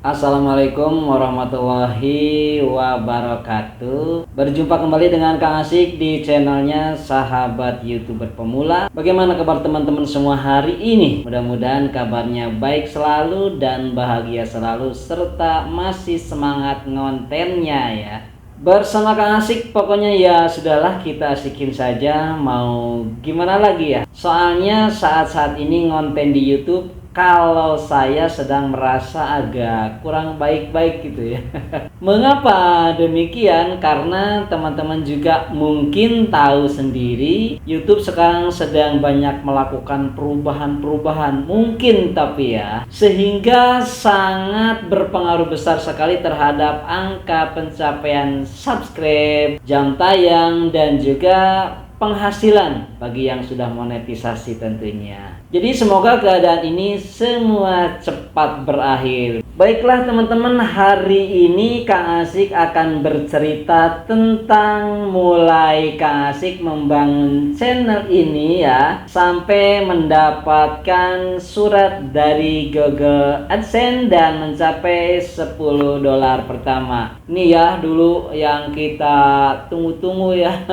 Assalamualaikum warahmatullahi wabarakatuh. Berjumpa kembali dengan Kang Asik di channelnya Sahabat YouTuber Pemula. Bagaimana kabar teman-teman semua hari ini? Mudah-mudahan kabarnya baik selalu dan bahagia selalu, serta masih semangat ngontennya ya. Bersama Kang Asik, pokoknya ya sudahlah, kita asikin saja, mau gimana lagi ya. Soalnya saat-saat ini ngonten di YouTube, kalau saya sedang merasa agak kurang baik-baik gitu ya. Mengapa demikian? Karena teman-teman juga mungkin tahu sendiri, YouTube sekarang sedang banyak melakukan perubahan-perubahan, mungkin tapi ya, sehingga sangat berpengaruh besar sekali terhadap angka pencapaian subscribe, jam tayang, dan juga penghasilan bagi yang sudah monetisasi tentunya. Jadi semoga keadaan ini semua cepat berakhir. Baiklah teman-teman, hari ini Kang Asik akan bercerita tentang mulai Kang Asik membangun channel ini ya, sampai mendapatkan surat dari Google AdSense dan mencapai $10 pertama. Ini ya dulu yang kita tunggu-tunggu ya.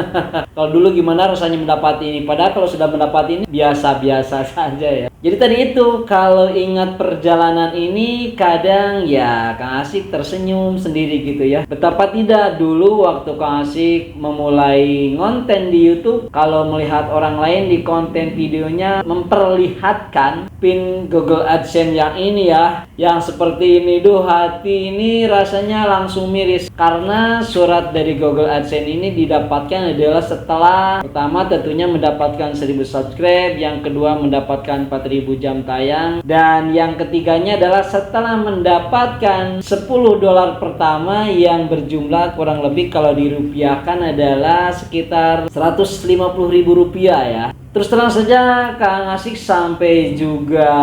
Kalau dulu gimana rasanya mendapat ini? Padahal kalau sudah mendapat ini biasa-biasa saja ya. Jadi tadi itu, kalau ingat perjalanan ini kadang ya Kang Asik tersenyum sendiri gitu ya. Betapa tidak dulu waktu Kang Asik memulai ngonten di YouTube, kalau melihat orang lain di konten videonya memperlihatkan pin Google AdSense yang ini ya, yang seperti ini, duh hati ini rasanya langsung miris. Karena surat dari Google AdSense ini didapatkan adalah setelah pertama tentunya mendapatkan 1000 subscribe, yang kedua mendapatkan 4000 jam tayang, dan yang ketiganya adalah setelah mendapatkan $10 pertama yang berjumlah kurang lebih kalau dirupiahkan adalah sekitar Rp150.000 ya. Terus terang saja Kang Asik sampai juga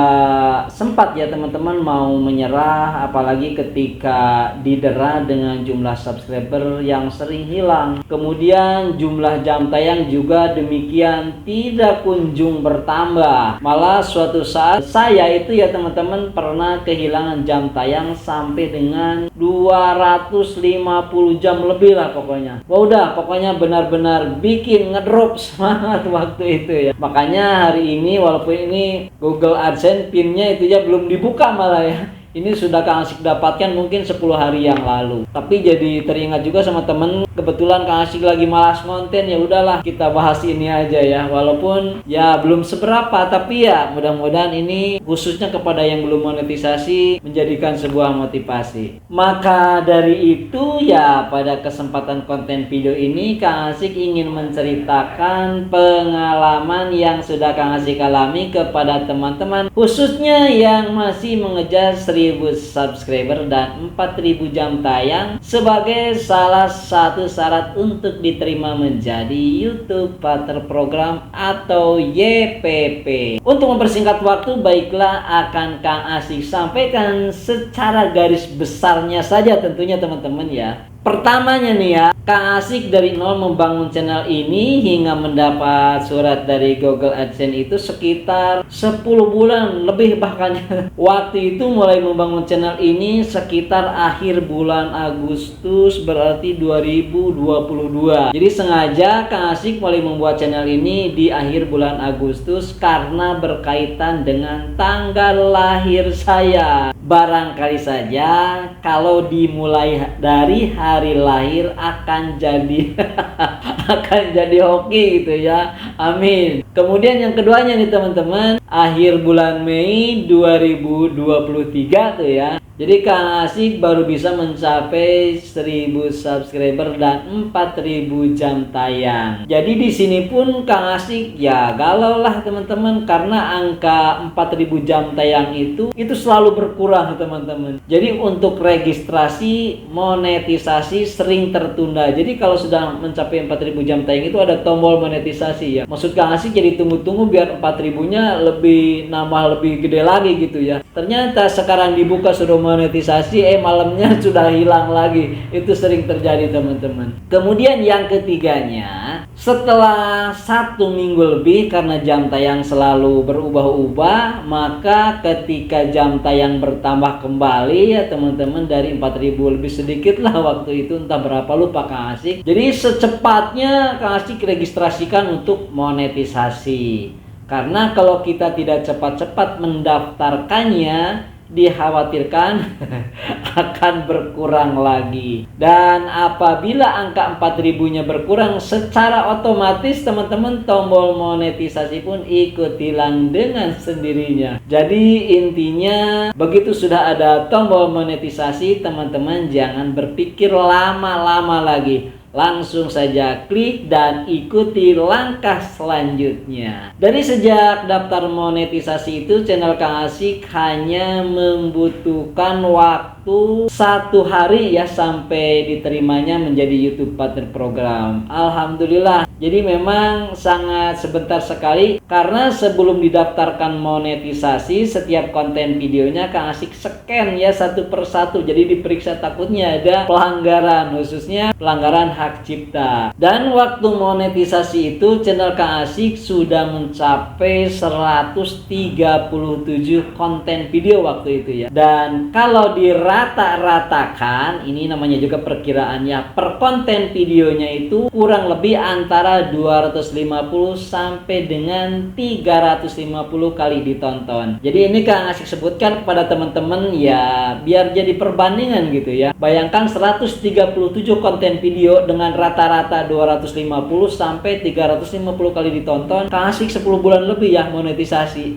sempat ya teman-teman mau menyerah, apalagi ketika didera dengan jumlah subscriber yang sering hilang. Kemudian jumlah jam tayang juga demikian tidak kunjung bertambah. Malah suatu saat saya itu ya teman-teman pernah kehilangan jam tayang sampai dengan 250 jam lebih lah pokoknya. Wah udah pokoknya benar-benar bikin ngedrop semangat waktu itu ya. Makanya hari ini walaupun ini Google AdSense pinnya itu ya belum dibuka malah ya. Ini sudah Kang Asik dapatkan mungkin 10 hari yang lalu. Tapi jadi teringat juga sama temen, kebetulan Kang Asik lagi malas konten, ya udahlah kita bahas ini aja ya. Walaupun ya belum seberapa, tapi ya mudah-mudahan ini khususnya kepada yang belum monetisasi menjadikan sebuah motivasi. Maka dari itu ya pada kesempatan konten video ini Kang Asik ingin menceritakan pengalaman yang sudah Kang Asik alami kepada teman-teman, khususnya yang masih mengejar 1000 subscriber dan 4000 jam tayang sebagai salah satu syarat untuk diterima menjadi YouTube Partner Program atau YPP. Untuk mempersingkat waktu, baiklah akan Kang Asik sampaikan secara garis besarnya saja tentunya teman-teman ya. Pertamanya nih ya, Kang Asik dari nol membangun channel ini hingga mendapat surat dari Google AdSense itu sekitar 10 bulan lebih bahkan. Waktu itu mulai membangun channel ini sekitar akhir bulan Agustus, berarti 2022. Jadi sengaja Kang Asik mulai membuat channel ini di akhir bulan Agustus karena berkaitan dengan tanggal lahir saya. Barangkali saja kalau dimulai dari hari lahir akan jadi akan jadi hoki gitu ya. Amin. Kemudian yang keduanya nih teman-teman, akhir bulan Mei 2023 tuh ya. Jadi Kang Asik baru bisa mencapai 1000 subscriber dan 4000 jam tayang. Jadi di sini pun Kang Asik ya galau lah teman-teman, karena angka 4000 jam tayang itu selalu berkurang teman-teman. Jadi untuk registrasi monetisasi sering tertunda. Jadi kalau sudah mencapai 4000 jam tayang itu ada tombol monetisasi ya. Maksud Kang Asik jadi tunggu-tunggu biar 4000-nya lebih nambah lebih gede lagi gitu ya. Ternyata sekarang dibuka sudah monetisasi, malamnya sudah hilang lagi. Itu sering terjadi teman-teman. Kemudian yang ketiganya, Setelah 1 minggu lebih, karena jam tayang selalu berubah-ubah, maka ketika jam tayang bertambah kembali ya teman-teman, dari 4.000 lebih sedikit lah waktu itu, entah berapa lupa Kang Asik. Jadi secepatnya Kang Asik registrasikan untuk monetisasi. Karena kalau kita tidak cepat-cepat mendaftarkannya, dikhawatirkan akan berkurang lagi. Dan apabila angka 4.000-nya berkurang, secara otomatis teman-teman tombol monetisasi pun ikut hilang dengan sendirinya. Jadi intinya, begitu sudah ada tombol monetisasi, teman-teman jangan berpikir lama-lama lagi. Langsung saja klik dan ikuti langkah selanjutnya. Dari sejak daftar monetisasi itu, channel Kang Asik hanya membutuhkan waktu 1 hari ya sampai diterimanya menjadi YouTube Partner Program. Alhamdulillah. Jadi memang sangat sebentar sekali, karena sebelum didaftarkan monetisasi, setiap konten videonya Kang Asik scan ya satu persatu. Jadi diperiksa, takutnya ada pelanggaran, khususnya pelanggaran hak cipta. Dan waktu monetisasi itu channel Kang Asik sudah mencapai 137 konten video waktu itu ya. Dan kalau dirata-ratakan, ini namanya juga perkiraannya, per konten videonya itu kurang lebih antara 250 sampai dengan 350 kali ditonton. Jadi ini Kang Asik sebutkan kepada teman-teman ya, biar jadi perbandingan gitu ya. Bayangkan 137 konten video dengan rata-rata 250 sampai 350 kali ditonton. Kang Asik 10 bulan lebih ya monetisasi.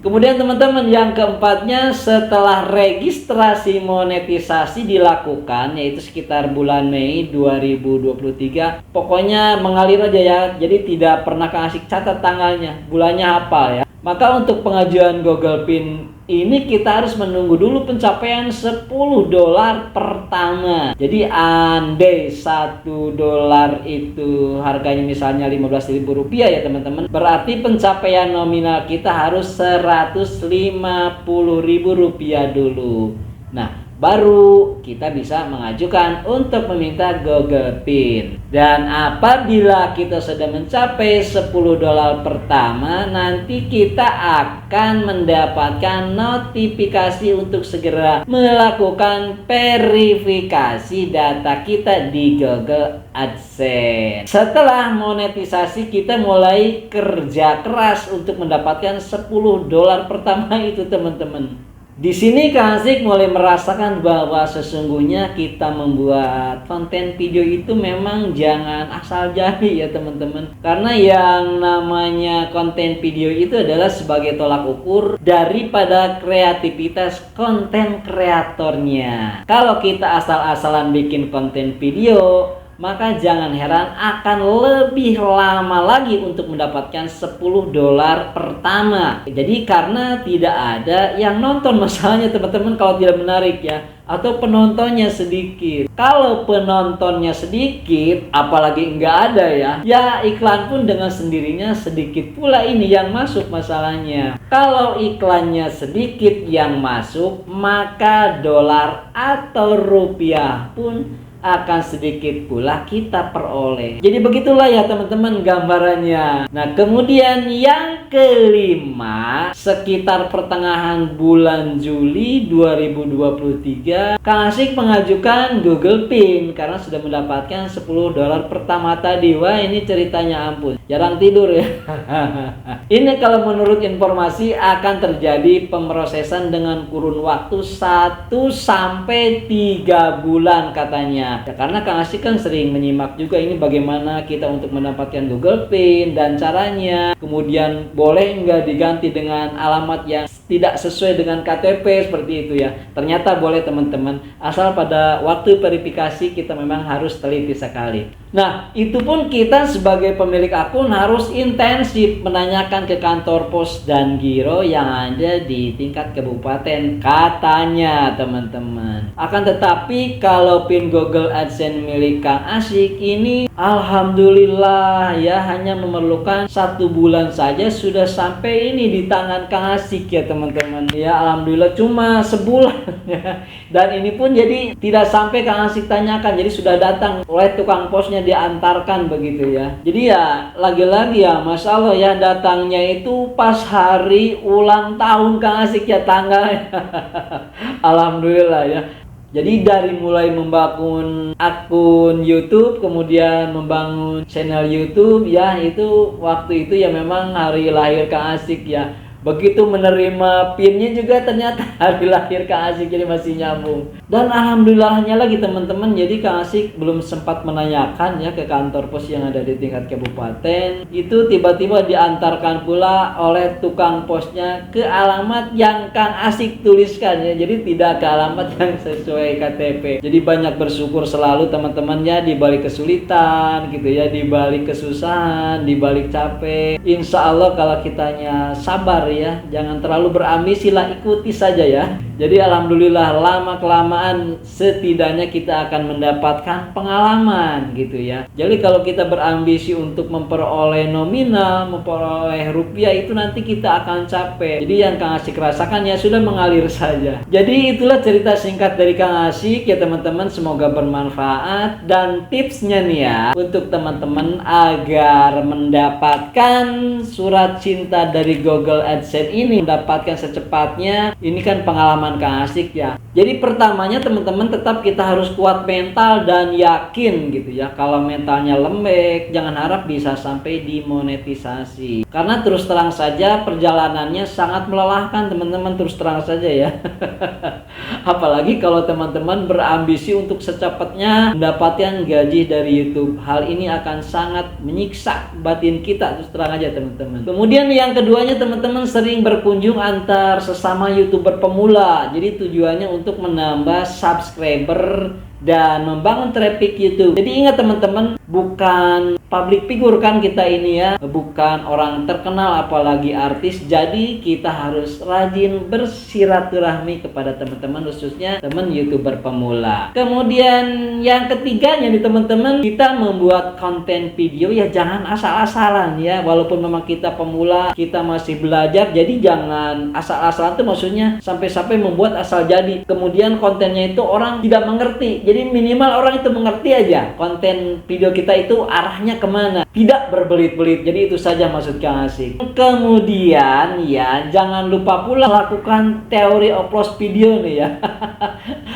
Kemudian teman-teman, yang keempatnya, setelah registrasi monetisasi dilakukan, yaitu sekitar bulan Mei 2023, pokoknya mengalir aja ya, jadi tidak pernah Kang Asik catat tanggalnya, bulannya hafal ya. Maka untuk pengajuan Google Pin ini kita harus menunggu dulu pencapaian $10 pertama. Jadi andai $1 itu harganya misalnya Rp15.000 ya teman-teman, berarti pencapaian nominal kita harus Rp150.000 dulu. Nah, baru kita bisa mengajukan untuk meminta Google Pin. Dan apabila kita sudah mencapai $10 pertama, nanti kita akan mendapatkan notifikasi untuk segera melakukan verifikasi data kita di Google AdSense. Setelah monetisasi, kita mulai kerja keras untuk mendapatkan $10 pertama itu teman-teman. Di sini Kang Asik mulai merasakan bahwa sesungguhnya kita membuat konten video itu memang jangan asal jadi ya teman-teman. Karena yang namanya konten video itu adalah sebagai tolak ukur daripada kreativitas konten kreatornya. Kalau kita asal-asalan bikin konten video, maka jangan heran akan lebih lama lagi untuk mendapatkan $10 pertama. Jadi karena tidak ada yang nonton masalahnya teman-teman kalau tidak menarik ya, atau penontonnya sedikit. Kalau penontonnya sedikit, apalagi nggak ada ya iklan pun dengan sendirinya sedikit pula ini yang masuk masalahnya. Kalau iklannya sedikit yang masuk, maka dolar atau rupiah pun akan sedikit pula kita peroleh. Jadi begitulah ya teman-teman gambarannya. Nah, kemudian yang kelima, sekitar pertengahan bulan Juli 2023, Kang Asik mengajukan Google Pin karena sudah mendapatkan $10 pertama tadi. Wah, ini ceritanya ampun, jarang tidur ya. Ini kalau menurut informasi akan terjadi pemrosesan dengan kurun waktu 1 sampai 3 bulan katanya. Ya, karena Kang Asik kan sering menyimak juga ini bagaimana kita untuk mendapatkan Google Pin dan caranya. Kemudian boleh nggak diganti dengan alamat yang tidak sesuai dengan KTP seperti itu ya. Ternyata boleh teman-teman, asal pada waktu verifikasi kita memang harus teliti sekali. Nah, itu pun kita sebagai pemilik akun harus intensif menanyakan ke kantor pos dan giro yang ada di tingkat kabupaten katanya teman-teman. Akan tetapi kalau pin Google AdSense milik Kang Asik ini alhamdulillah ya, hanya memerlukan 1 bulan saja sudah sampai ini di tangan Kang Asik ya teman-teman. Ya alhamdulillah cuma sebulan ya. Dan ini pun jadi tidak sampai Kang Asik tanyakan, jadi sudah datang oleh tukang posnya semuanya diantarkan begitu ya. Jadi ya lagi-lagi ya Masya Allah ya, datangnya itu pas hari ulang tahun Kang Asik ya, tanggalnya. Alhamdulillah ya. Jadi dari mulai membangun akun YouTube, kemudian membangun channel YouTube ya, itu waktu itu ya memang hari lahir Kang Asik ya. Begitu menerima pinnya juga ternyata hari lahir Kang Asik, jadi masih nyambung. Dan alhamdulillahnya lagi teman-teman, jadi Kang Asik belum sempat menanyakan ya ke kantor pos yang ada di tingkat kabupaten. Itu tiba-tiba diantarkan pula oleh tukang posnya ke alamat yang Kang Asik tuliskan ya. Jadi tidak ke alamat yang sesuai KTP. Jadi banyak bersyukur selalu teman-temannya, di balik kesulitan gitu ya, di balik kesusahan, di balik capek. Insya Allah kalau kitanya sabar ya, jangan terlalu berambisi lah, ikuti saja ya. Jadi alhamdulillah lama kelamaan setidaknya kita akan mendapatkan pengalaman gitu ya. Jadi kalau kita berambisi untuk memperoleh nominal, memperoleh rupiah, itu nanti kita akan capek. Jadi yang Kang Asik rasakan ya sudah mengalir saja. Jadi itulah cerita singkat dari Kang Asik ya teman-teman, semoga bermanfaat. Dan tipsnya nih ya untuk teman-teman agar mendapatkan surat cinta dari Google AdSense ini, mendapatkan secepatnya, ini kan pengalaman Kang Asik ya. Jadi pertamanya teman-teman tetap kita harus kuat mental dan yakin gitu ya. Kalau mentalnya lembek, jangan harap bisa sampai dimonetisasi. Karena terus terang saja perjalanannya sangat melelahkan teman-teman, terus terang saja ya. Apalagi kalau teman-teman berambisi untuk secepatnya mendapatkan gaji dari YouTube. Hal ini akan sangat menyiksa batin kita, terus terang aja teman-teman. Kemudian yang keduanya teman-teman sering berkunjung antar sesama YouTuber pemula. Jadi tujuannya untuk menambah subscriber dan membangun traffic YouTube. Jadi ingat teman-teman, bukan public figure kan kita ini ya, bukan orang terkenal apalagi artis. Jadi kita harus rajin bersilaturahmi kepada teman-teman, khususnya teman YouTuber pemula. Kemudian yang ketiganya nih teman-teman, kita membuat konten video ya jangan asal-asalan ya. Walaupun memang kita pemula, kita masih belajar, jadi jangan asal-asalan tuh maksudnya sampai-sampai membuat asal jadi. Kemudian kontennya itu orang tidak mengerti. Jadi minimal orang itu mengerti aja konten video kita itu arahnya kemana, tidak berbelit-belit. Jadi itu saja maksud Kang Asik. Kemudian ya jangan lupa pula lakukan teori upload video nih ya.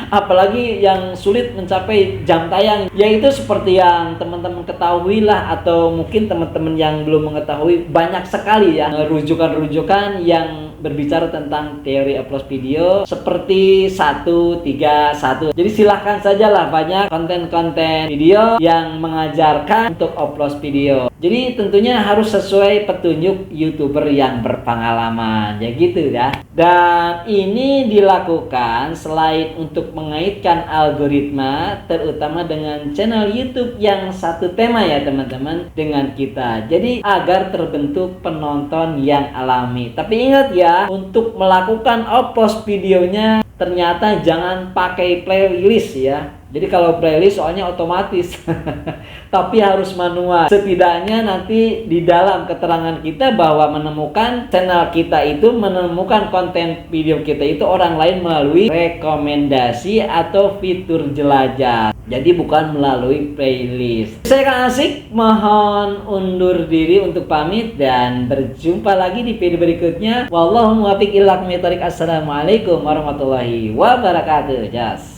Apalagi yang sulit mencapai jam tayang, yaitu seperti yang teman-teman ketahui lah, atau mungkin teman-teman yang belum mengetahui, banyak sekali ya rujukan-rujukan yang berbicara tentang teori upload video seperti 131. Jadi silahkan sajalah, banyak konten-konten video yang mengajarkan untuk upload video. Jadi tentunya harus sesuai petunjuk YouTuber yang berpengalaman ya gitu ya. Dan ini dilakukan selain untuk mengaitkan algoritma, terutama dengan channel YouTube yang satu tema ya teman-teman dengan kita. Jadi agar terbentuk penonton yang alami. Tapi ingat ya, untuk melakukan upload videonya ternyata jangan pakai playlist ya. Jadi kalau playlist soalnya otomatis tapi harus manual. Setidaknya nanti di dalam keterangan kita bahwa menemukan channel kita itu, menemukan konten video kita itu orang lain melalui rekomendasi atau fitur jelajah. Jadi bukan melalui playlist. Saya Kang Asik mohon undur diri untuk pamit dan berjumpa lagi di video berikutnya. Wallahu muwaffiq ila aqwamit thoriq. Assalamualaikum warahmatullahi wabarakatuh. Jas.